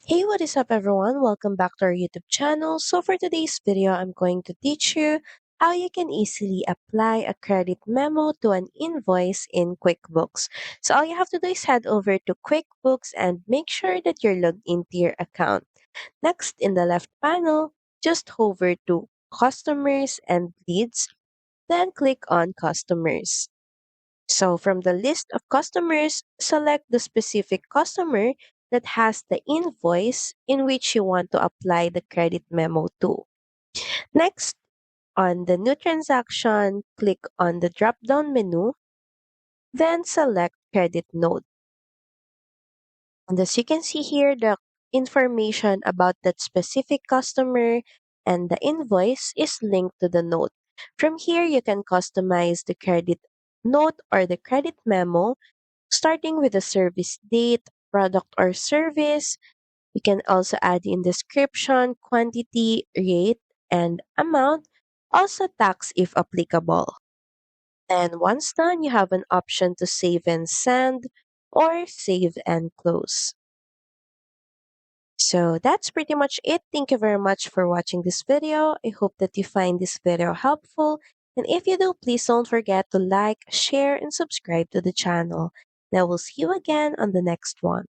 Hey, what is up everyone? Welcome back to our YouTube channel. So for today's video, I'm going to teach you how you can easily apply a credit memo to an invoice in QuickBooks. So all you have to do is head over to QuickBooks and make sure that you're logged into your account. Next, in the left panel, just hover to Customers and Leads, then click on Customers. So from the list of customers, select the specific customer that has the invoice in which you want to apply the credit memo to. Next, on the new transaction, click on the drop-down menu, then select credit note. And as you can see here, the information about that specific customer and the invoice is linked to the note. From here, you can customize the credit note or the credit memo starting with the service date, product or service. You can also add in description, quantity, rate, and amount, also tax if applicable. And once done, you have an option to save and send or save and close. So that's pretty much it. Thank you very much for watching this video. I hope that you find this video helpful. And if you do, please don't forget to like, share, and subscribe to the channel. And I will see you again on the next one.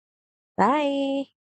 Bye!